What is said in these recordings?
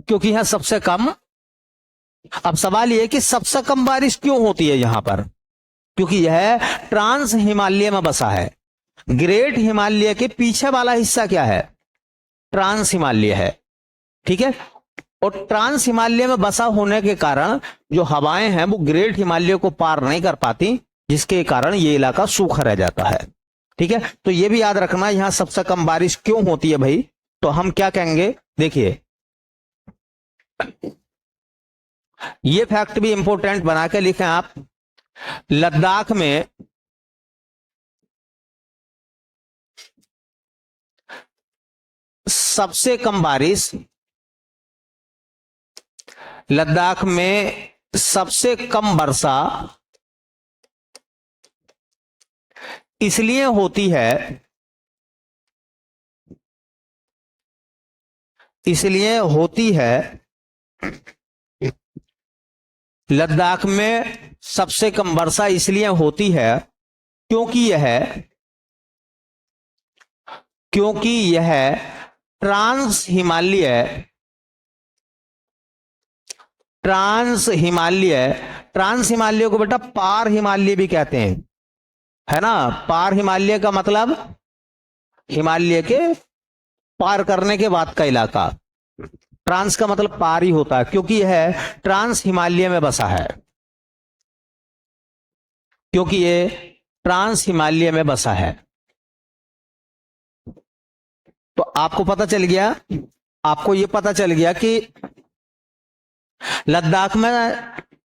क्योंकि यहां सबसे कम। अब सवाल यह कि सबसे कम बारिश क्यों होती है यहां पर, क्योंकि यह ट्रांस हिमालय में बसा है। ग्रेट हिमालय के पीछे वाला हिस्सा क्या है, ट्रांस हिमालय है, ठीक है। और ट्रांस हिमालय में बसा होने के कारण जो हवाएं हैं वो ग्रेट हिमालय को पार नहीं कर पाती, जिसके कारण ये इलाका सूखा रह जाता है, ठीक है। तो ये भी याद रखना यहां सबसे कम बारिश क्यों होती है भाई। तो हम क्या कहेंगे, देखिए ये फैक्ट भी इंपॉर्टेंट बना के लिखें आप। लद्दाख में सबसे कम बारिश, लद्दाख में सबसे कम वर्षा इसलिए होती है, इसलिए होती है, लद्दाख में सबसे कम वर्षा इसलिए होती है क्योंकि यह ट्रांस हिमालय, ट्रांस हिमालय को बेटा पार हिमालय भी कहते हैं, है ना। पार हिमालय का मतलब हिमालय के पार करने के बाद का इलाका, ट्रांस का मतलब पार ही होता है, क्योंकि यह ट्रांस हिमालय में बसा है, क्योंकि ये ट्रांस हिमालय में बसा है। तो आपको पता चल गया, आपको यह पता चल गया कि लद्दाख में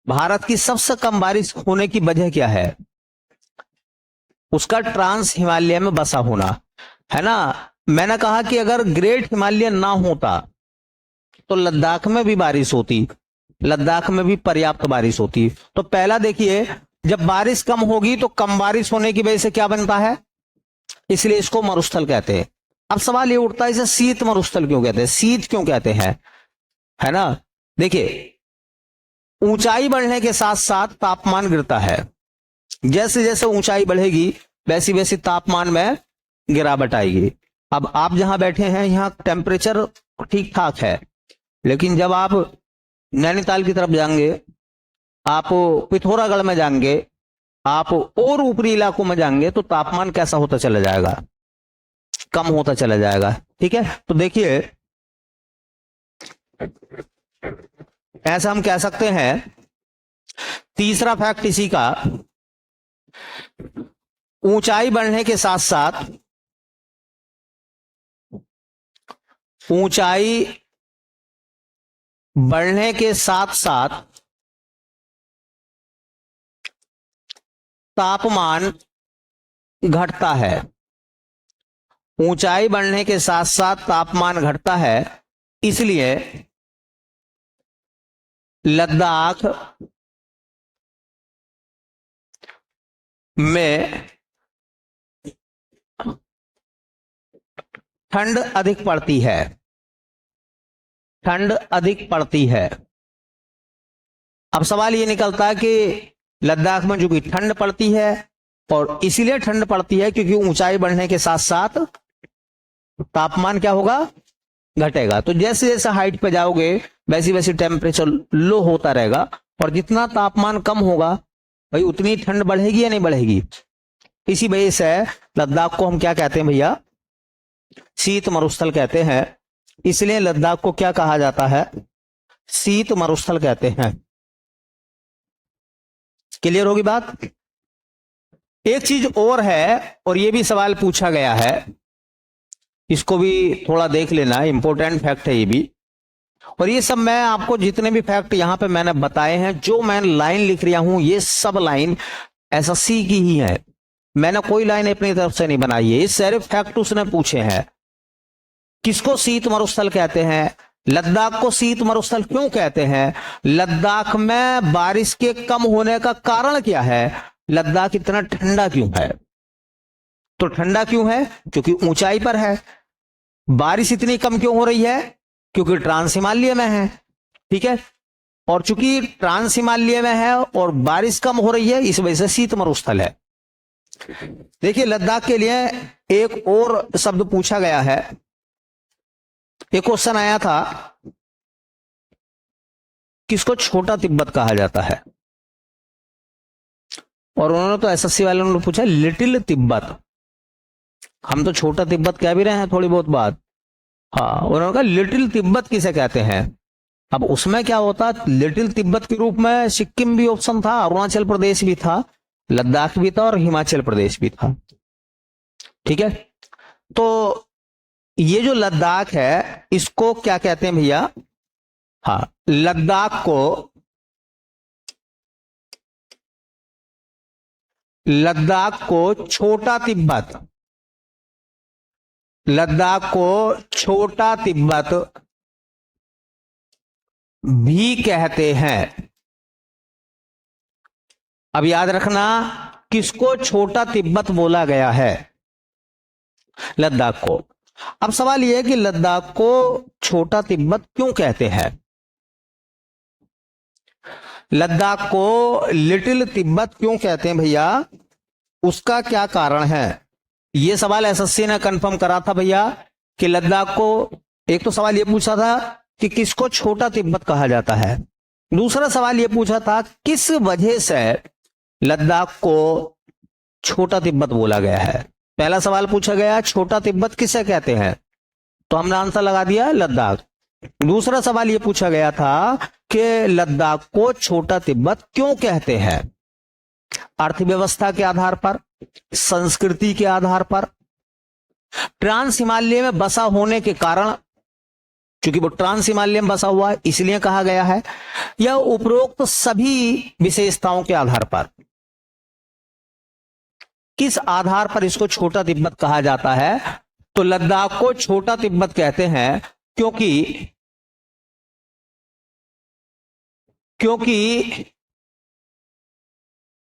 भारत की सबसे कम बारिश होने की वजह क्या है, उसका ट्रांस हिमालय में बसा होना, है ना। मैंने कहा कि अगर ग्रेट हिमालय ना होता तो लद्दाख में भी बारिश होती, लद्दाख में भी पर्याप्त बारिश होती। तो पहला देखिए, जब बारिश कम होगी तो कम बारिश होने की वजह से क्या बनता है, इसलिए इसको मरुस्थल कहते हैं। अब सवाल ये उठता है इसे शीत मरुस्थल क्यों कहते हैं, शीत क्यों कहते हैं, है ना। देखिए ऊंचाई बढ़ने के साथ साथ तापमान गिरता है, जैसे जैसे ऊंचाई बढ़ेगी वैसी वैसी तापमान में गिरावट आएगी। अब आप जहां बैठे हैं यहां टेम्परेचर ठीक ठाक है, लेकिन जब आप नैनीताल की तरफ जाएंगे, आप पिथौरागढ़ में जाएंगे, आप और ऊपरी इलाकों में जाएंगे तो तापमान कैसा होता चला जाएगा, कम होता चला जाएगा, ठीक है। तो देखिए ऐसा हम कह सकते हैं। तीसरा फैक्ट इसी का, ऊंचाई बढ़ने के साथ साथ, ऊंचाई बढ़ने के साथ साथ तापमान घटता है, ऊंचाई बढ़ने के साथ साथ तापमान घटता है, इसलिए लद्दाख में ठंड अधिक पड़ती है, ठंड अधिक पड़ती है। अब सवाल ये निकलता है कि लद्दाख में जो कि ठंड पड़ती है, और इसीलिए ठंड पड़ती है क्योंकि ऊंचाई बढ़ने के साथ साथ तापमान क्या होगा, घटेगा। तो जैसे जैसे हाइट पे जाओगे वैसी वैसी टेम्परेचर लो होता रहेगा, और जितना तापमान कम होगा भाई उतनी ठंड बढ़ेगी या नहीं बढ़ेगी। इसी वजह से लद्दाख को हम क्या कहते हैं भैया, शीत मरुस्थल कहते हैं। इसलिए लद्दाख को क्या कहा जाता है, शीत मरुस्थल कहते हैं। क्लियर होगी बात। एक चीज और है, और यह भी सवाल पूछा गया है, इसको भी थोड़ा देख लेना, इंपॉर्टेंट फैक्ट है ये भी। और ये सब मैं आपको जितने भी फैक्ट यहां पे मैंने बताए हैं, जो मैं लाइन लिख रहा हूं ये सब लाइन एसएससी की ही है, मैंने कोई लाइन अपनी तरफ से नहीं बनाई है, ये सारे फैक्ट उसने पूछे हैं। किसको शीत मरुस्थल कहते हैं, लद्दाख को शीत मरुस्थल क्यों कहते हैं, लद्दाख में बारिश के कम होने का कारण क्या है, लद्दाख इतना ठंडा क्यों है। तो ठंडा क्यों है, क्योंकि ऊंचाई पर है। बारिश इतनी कम क्यों हो रही है, क्योंकि ट्रांस हिमालय में है, ठीक है। और चूंकि ट्रांस हिमालय में है और बारिश कम हो रही है, इस वजह से शीत मरुस्थल है। देखिए लद्दाख के लिए एक और शब्द पूछा गया है, एक क्वेश्चन आया था किसको छोटा तिब्बत कहा जाता है? और उन्होंने तो एसएससी वालों ने पूछा लिटिल तिब्बत। हम तो छोटा तिब्बत कह भी रहे हैं थोड़ी बहुत बात। हाँ, उन्होंने कहा लिटिल तिब्बत किसे कहते हैं। अब उसमें क्या होता, लिटिल तिब्बत के रूप में सिक्किम भी ऑप्शन था, अरुणाचल प्रदेश भी था, लद्दाख भी था और हिमाचल प्रदेश भी था। ठीक है, तो ये जो लद्दाख है इसको क्या कहते हैं भैया? हाँ, लद्दाख को छोटा तिब्बत, लद्दाख को छोटा तिब्बत भी कहते हैं। अब याद रखना, किसको छोटा तिब्बत बोला गया है? लद्दाख को। अब सवाल यह है कि लद्दाख को छोटा तिब्बत क्यों कहते हैं? लद्दाख को लिटिल तिब्बत क्यों कहते हैं भैया? उसका क्या कारण है? यह सवाल एसएससी ने कंफर्म करा था भैया कि लद्दाख को, एक तो सवाल यह पूछा था कि किसको छोटा तिब्बत कहा जाता है, दूसरा सवाल यह पूछा था किस वजह से लद्दाख को छोटा तिब्बत बोला गया है। पहला सवाल पूछा गया छोटा तिब्बत किसे कहते हैं, तो हमने आंसर लगा दिया लद्दाख। दूसरा सवाल यह पूछा गया था कि लद्दाख को छोटा तिब्बत क्यों कहते हैं? अर्थव्यवस्था के आधार पर, संस्कृति के आधार पर, ट्रांस हिमालय में बसा होने के कारण, क्योंकि वो ट्रांस हिमालय में बसा हुआ है इसलिए कहा गया है, या उपरोक्त सभी विशेषताओं के आधार पर? किस आधार पर इसको छोटा तिब्बत कहा जाता है? तो लद्दाख को छोटा तिब्बत कहते हैं क्योंकि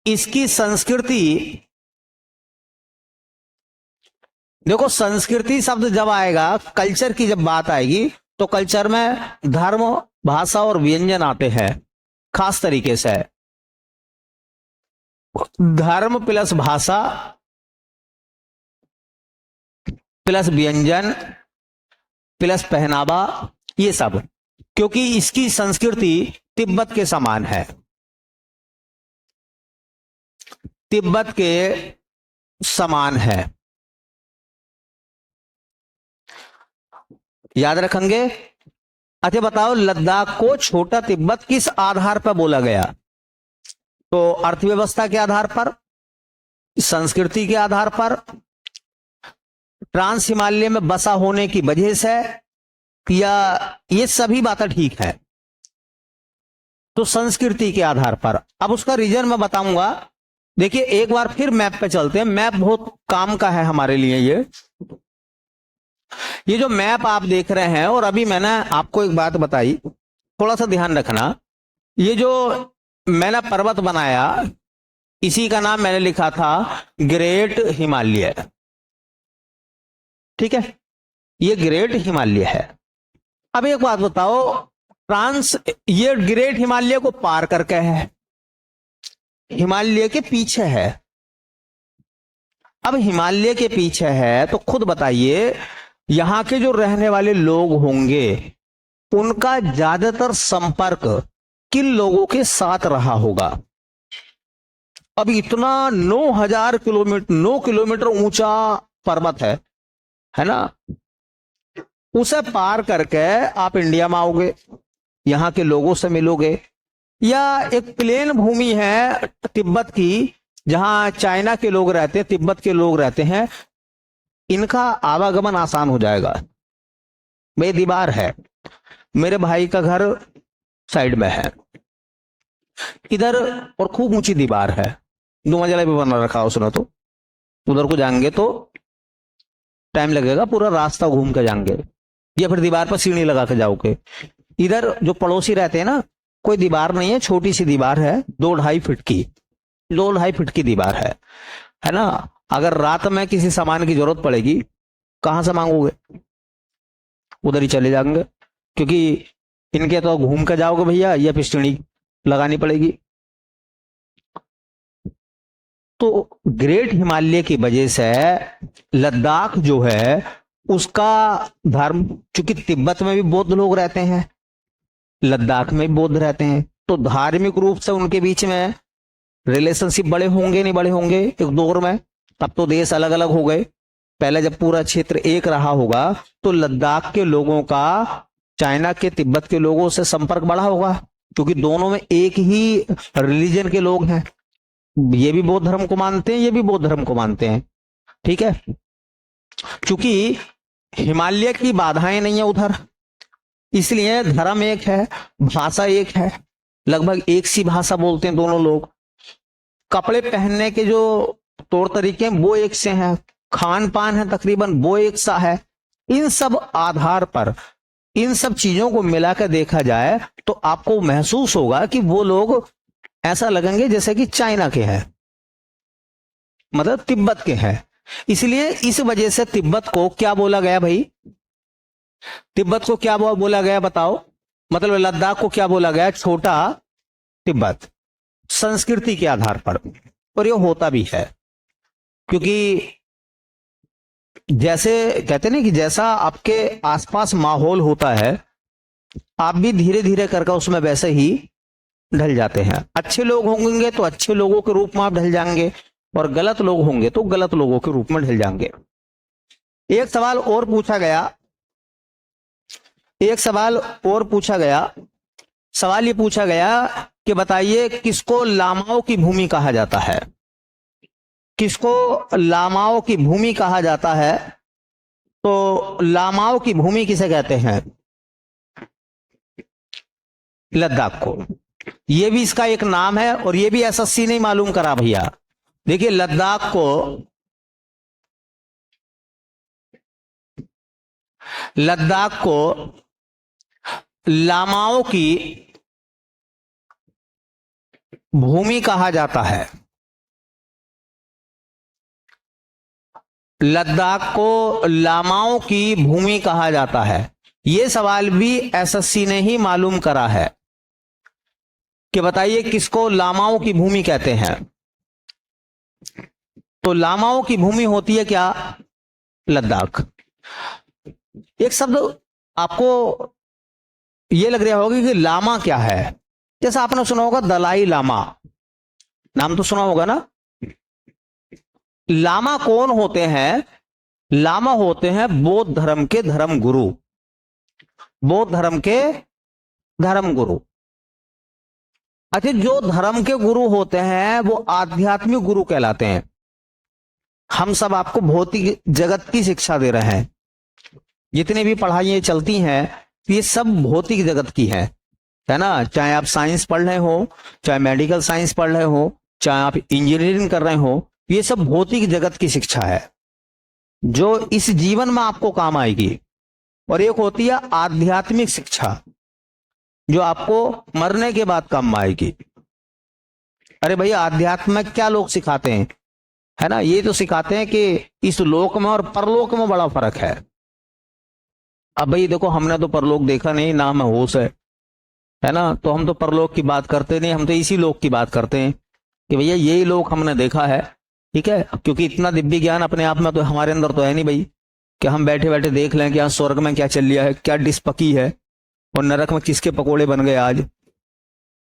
इसकी संस्कृति, देखो संस्कृति शब्द जब आएगा, कल्चर की जब बात आएगी तो कल्चर में धर्म, भाषा और व्यंजन आते हैं। खास तरीके से धर्म प्लस भाषा प्लस व्यंजन प्लस पहनावा, ये सब, क्योंकि इसकी संस्कृति तिब्बत के समान है, तिब्बत के समान है। याद रखेंगे। अच्छा बताओ, लद्दाख को छोटा तिब्बत किस आधार पर बोला गया? तो अर्थव्यवस्था के आधार पर, संस्कृति के आधार पर, ट्रांस हिमालय में बसा होने की वजह से, या ये सभी बातें ठीक है? तो संस्कृति के आधार पर। अब उसका रीजन मैं बताऊंगा। देखिए एक बार फिर मैप पे चलते हैं, मैप बहुत काम का है हमारे लिए। ये जो मैप आप देख रहे हैं, और अभी मैंने आपको एक बात बताई, थोड़ा सा ध्यान रखना। ये जो मैंने पर्वत बनाया, इसी का नाम मैंने लिखा था ग्रेट हिमालय। ठीक है, ये ग्रेट हिमालय है। अब एक बात बताओ, ये ग्रेट हिमालय को पार करके है, हिमालय के पीछे है। अब हिमालय के पीछे है तो खुद बताइए, यहां के जो रहने वाले लोग होंगे उनका ज्यादातर संपर्क किन लोगों के साथ रहा होगा? अब इतना 9 किलोमीटर ऊंचा पर्वत है ना, उसे पार करके आप इंडिया में आओगे, यहां के लोगों से मिलोगे, या एक प्लेन भूमि है तिब्बत की, जहां चाइना के लोग रहते हैं, तिब्बत के लोग रहते हैं, इनका आवागमन आसान हो जाएगा। भाई दीवार है, मेरे भाई का घर साइड में है इधर, और खूब ऊंची दीवार है, 2 मंजिला भी बना रखा उसने, तो उधर को जाएंगे तो टाइम लगेगा, पूरा रास्ता घूम के जाएंगे, या फिर दीवार पर सीढ़ी लगा के जाओगे। इधर जो पड़ोसी रहते हैं ना, कोई दीवार नहीं है, छोटी सी दीवार है, 2-2.5 फीट की दीवार है ना। अगर रात में किसी सामान की जरूरत पड़ेगी, कहां से मांगोगे? उधर ही चले जाएंगे, क्योंकि इनके तो घूम के जाओगे भैया, या फिर सीढ़ी लगानी पड़ेगी। तो ग्रेट हिमालय की वजह से लद्दाख जो है उसका धर्म, चूंकि तिब्बत में भी बौद्ध लोग रहते हैं, लद्दाख में भी बौद्ध रहते हैं, तो धार्मिक रूप से उनके बीच में रिलेशनशिप बड़े होंगे नहीं बड़े होंगे एक दौर में? तब तो देश अलग अलग हो गए। पहले जब पूरा क्षेत्र एक रहा होगा तो लद्दाख के लोगों का चाइना के तिब्बत के लोगों से संपर्क बढ़ा होगा, क्योंकि दोनों में एक ही रिलीजन के लोग हैं। ये भी बौद्ध धर्म को मानते हैं, ये भी बौद्ध धर्म को मानते हैं। ठीक है, क्योंकि हिमालय की बाधाएं नहीं है उधर, इसलिए धर्म एक है, भाषा एक है, लगभग एक सी भाषा बोलते हैं दोनों लोग। कपड़े पहनने के जो तौर तरीके हैं वो एक से हैं, खान पान है तकरीबन वो एक सा है। इन सब आधार पर, इन सब चीजों को मिलाकर देखा जाए तो आपको महसूस होगा कि वो लोग ऐसा लगेंगे जैसे कि चाइना के हैं, मतलब तिब्बत के हैं। इसलिए इस वजह से तिब्बत को क्या बोला गया भाई? तिब्बत को क्या बोला गया बताओ? मतलब लद्दाख को क्या बोला गया? छोटा तिब्बत, संस्कृति के आधार पर। और ये होता भी है, क्योंकि जैसे कहते ना कि जैसा आपके आसपास माहौल होता है, आप भी धीरे धीरे करके उसमें वैसे ही ढल जाते हैं। अच्छे लोग होंगे तो अच्छे लोगों के रूप में आप ढल जाएंगे, और गलत लोग होंगे तो गलत लोगों के रूप में ढल जाएंगे। एक सवाल और पूछा गया, सवाल ये पूछा गया कि बताइए किसको लामाओं की भूमि कहा जाता है? किसको लामाओं की भूमि कहा जाता है? तो लामाओं की भूमि किसे कहते हैं? लद्दाख को। यह भी इसका एक नाम है, और यह भी एसएससी ने मालूम करा भैया। देखिए लद्दाख को लामाओं की भूमि कहा जाता है। लद्दाख को लामाओं की भूमि कहा जाता है। यह सवाल भी एसएससी ने ही मालूम करा है कि बताइए किसको लामाओं की भूमि कहते हैं? तो लामाओं की भूमि होती है क्या? लद्दाख। एक शब्द आपको यह लग रहा होगा कि लामा क्या है। जैसा आपने सुना होगा दलाई लामा, नाम तो सुना होगा ना। लामा कौन होते हैं? लामा होते हैं बौद्ध धर्म के धर्म गुरु। बौद्ध धर्म के धर्म गुरु। अच्छा, जो धर्म के गुरु होते हैं वो आध्यात्मिक गुरु कहलाते हैं। हम सब आपको भौतिक जगत की शिक्षा दे रहे हैं। जितनी भी पढ़ाइयां चलती हैं ये सब भौतिक जगत की है ना। चाहे आप साइंस पढ़ रहे हो, चाहे मेडिकल साइंस पढ़ रहे हो, चाहे आप इंजीनियरिंग कर रहे हो, ये सब भौतिक जगत की शिक्षा है जो इस जीवन में आपको काम आएगी। और एक होती है आध्यात्मिक शिक्षा जो आपको मरने के बाद काम आएगी। अरे भैया, आध्यात्म में क्या लोग सिखाते हैं, है ना? ये तो सिखाते हैं कि इस लोक में और परलोक में बड़ा फर्क है। अब भाई देखो, हमने तो परलोक देखा नहीं, ना हमें होश है ना, तो हम तो परलोक की बात करते नहीं, हम तो इसी लोक की बात करते हैं कि भैया यही लोक हमने देखा है। ठीक है, क्योंकि इतना दिव्य ज्ञान अपने आप में तो हमारे अंदर तो है नहीं भाई कि हम बैठे बैठे देख लें कि यहाँ स्वर्ग में क्या चल रहा है, क्या डिश पकी है, और नरक में किसके पकोड़े बन गए आज,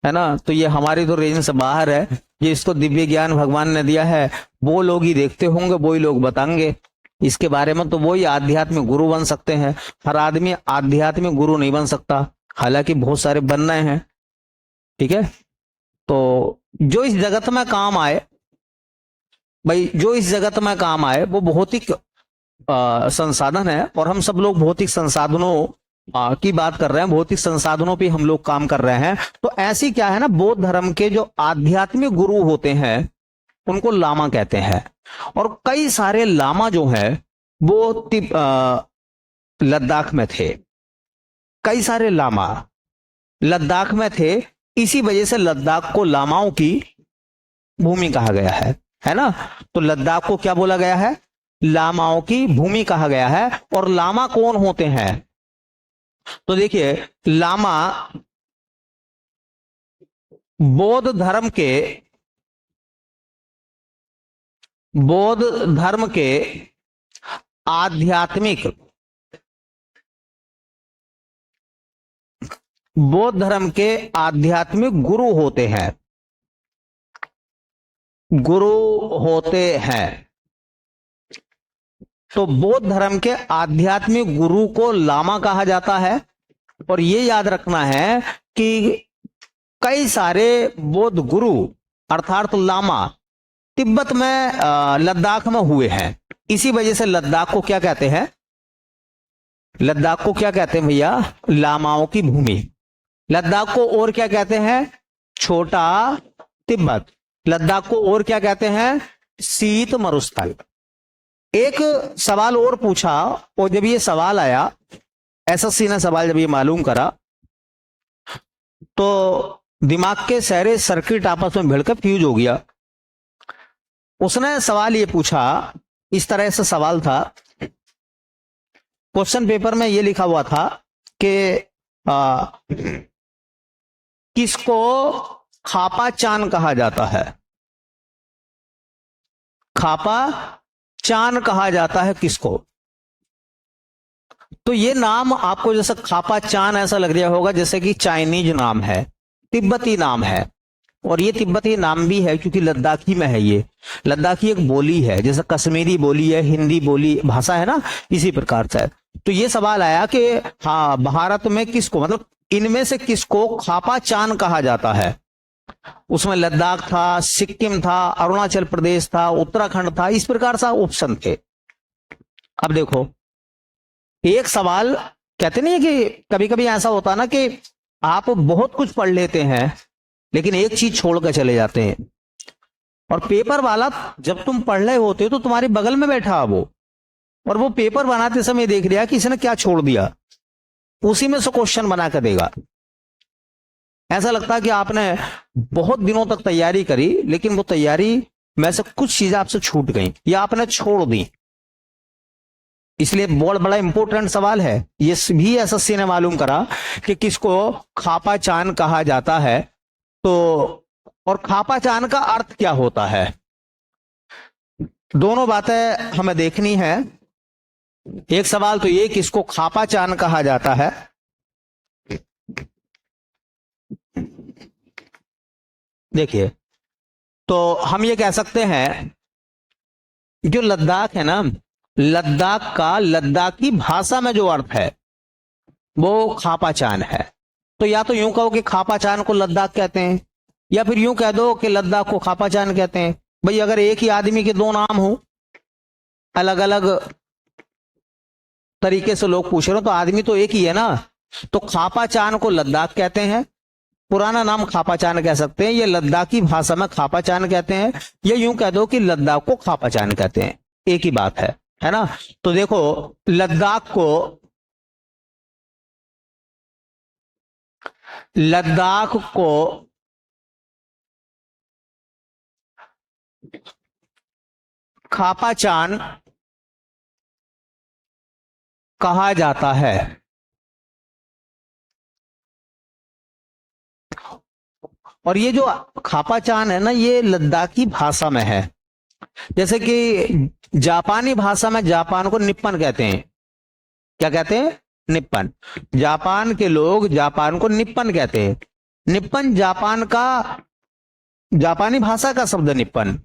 है ना। तो ये हमारी तो रेंज से बाहर है। ये इसको दिव्य ज्ञान भगवान ने दिया है, वो लोग ही देखते होंगे, वो ही लोग बताएंगे इसके बारे में। तो वो ही आध्यात्मिक गुरु बन सकते हैं। हर आदमी आध्यात्मिक गुरु नहीं बन सकता, हालांकि बहुत सारे बन रहे हैं। ठीक है, तो जो इस जगत में काम आए भाई, जो इस जगत में काम आए वो भौतिक संसाधन है, और हम सब लोग भौतिक संसाधनों की बात कर रहे हैं, भौतिक संसाधनों पे हम लोग काम कर रहे हैं। तो ऐसी क्या है ना, बौद्ध धर्म के जो आध्यात्मिक गुरु होते हैं उनको लामा कहते हैं। और कई सारे लामा जो है वो लद्दाख में थे। कई सारे लामा लद्दाख में थे, इसी वजह से लद्दाख को लामाओं की भूमि कहा गया है ना। तो लद्दाख को क्या बोला गया है? लामाओं की भूमि कहा गया है। और लामा कौन होते हैं? तो देखिए, लामा बौद्ध धर्म के आध्यात्मिक बौद्ध धर्म के आध्यात्मिक गुरु होते हैं, गुरु होते हैं। तो बौद्ध धर्म के आध्यात्मिक गुरु को लामा कहा जाता है। और यह याद रखना है कि कई सारे बौद्ध गुरु अर्थात लामा तिब्बत में, लद्दाख में हुए हैं। इसी वजह से लद्दाख को क्या कहते हैं? लद्दाख को क्या कहते हैं भैया? लामाओं की भूमि। लद्दाख को और क्या कहते हैं? छोटा तिब्बत। लद्दाख को और क्या कहते हैं? शीत मरुस्थल। एक सवाल और पूछा, और जब ये सवाल आया, एसएससी ने सवाल जब ये मालूम करा, तो दिमाग के सारे सर्किट आपस में भिड़कर फ्यूज हो गया। उसने सवाल ये पूछा, इस तरह से सवाल था, क्वेश्चन पेपर में ये लिखा हुआ था कि किसको खापा चान कहा जाता है? खापा चान कहा जाता है किसको? तो ये नाम आपको जैसे खापा चान ऐसा लग रहा होगा जैसे कि चाइनीज नाम है, तिब्बती नाम है। और ये तिब्बती नाम भी है क्योंकि लद्दाखी में है। ये लद्दाखी एक बोली है, जैसे कश्मीरी बोली है, हिंदी बोली भाषा है ना, इसी प्रकार से। तो ये सवाल आया कि हाँ, भारत में किसको, मतलब इनमें से किसको खापा चान कहा जाता है? उसमें लद्दाख था, सिक्किम था, अरुणाचल प्रदेश था, उत्तराखंड था, इस प्रकार से ऑप्शन थे। अब देखो, एक सवाल, कहते नहीं है कि कभी कभी ऐसा होता ना कि आप बहुत कुछ पढ़ लेते हैं लेकिन एक चीज छोड़कर चले जाते हैं, और पेपर वाला जब तुम पढ़ रहे होते हो तो तुम्हारे बगल में बैठा वो, और वो पेपर बनाते समय देख लिया कि इसने क्या छोड़ दिया, उसी में से क्वेश्चन बना कर देगा। ऐसा लगता है कि आपने बहुत दिनों तक तैयारी करी लेकिन वो तैयारी में से कुछ चीजें आपसे छूट गई या आपने छोड़ दी। इसलिए बहुत बड़ा इंपॉर्टेंट सवाल है। ये भी एसएससी ने मालूम करा कि किसको खापा चान कहा जाता है। तो और खापा चान का अर्थ क्या होता है, दोनों बातें हमें देखनी है। एक सवाल तो ये कि इसको खापा चान कहा जाता है। देखिए, तो हम ये कह सकते हैं जो लद्दाख है ना, लद्दाख का लद्दाखी भाषा में जो अर्थ है वो खापा चान है। तो या तो यूं कहो कि खापा चान को लद्दाख कहते हैं, या फिर यूं कह दो कि लद्दाख को खापा चान कहते हैं। भाई अगर एक ही आदमी के दो नाम हो, अलग अलग तरीके से लोग पूछ रहे हो, तो आदमी तो एक ही है ना। तो खापा चान को लद्दाख कहते हैं, पुराना नाम खापा चान कह सकते हैं, ये लद्दाखी भाषा में खापा चान कहते हैं, या यूं कह दो कि लद्दाख को खापा चान कहते हैं, एक ही बात है ना। तो देखो, लद्दाख को खापा चान कहा जाता है। और ये जो खापा चान है ना, ये लद्दाखी भाषा में है। जैसे कि जापानी भाषा में जापान को निप्पन कहते हैं। क्या कहते हैं? निप्पन। जापान के लोग जापान को निप्पन कहते हैं। निप्पन जापान का, जापानी भाषा का शब्द निप्पन,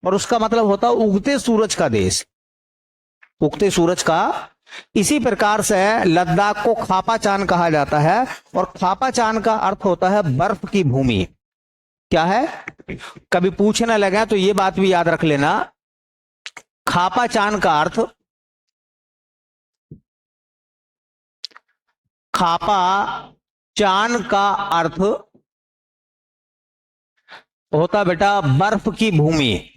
और उसका मतलब होता है उगते सूरज का देश, उगते सूरज का। इसी प्रकार से लद्दाख को खापा चान कहा जाता है, और खापा चान का अर्थ होता है बर्फ की भूमि। क्या है? कभी पूछने लगे तो ये बात भी याद रख लेना, खापा चान का अर्थ, खापा चान का अर्थ होता बेटा बर्फ की भूमि।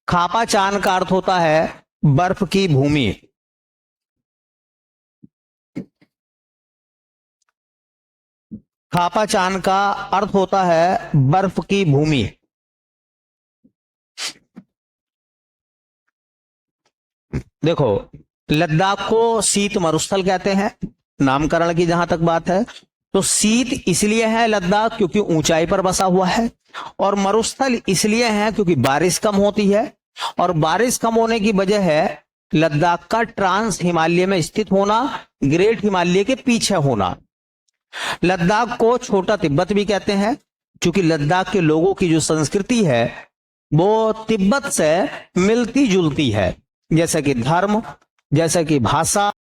खापा चान का अर्थ होता है बर्फ की भूमि। खापा चान का अर्थ होता है बर्फ की भूमि। देखो, लद्दाख को शीत मरुस्थल कहते हैं, नामकरण की जहां तक बात है। तो शीत इसलिए है लद्दाख क्योंकि ऊंचाई पर बसा हुआ है, और मरुस्थल इसलिए है क्योंकि बारिश कम होती है, और बारिश कम होने की वजह है लद्दाख का ट्रांस हिमालय में स्थित होना, ग्रेट हिमालय के पीछे होना। लद्दाख को छोटा तिब्बत भी कहते हैं, क्योंकि लद्दाख के लोगों की जो संस्कृति है वो तिब्बत से मिलती जुलती है, जैसा कि धर्म, जैसा कि भाषा,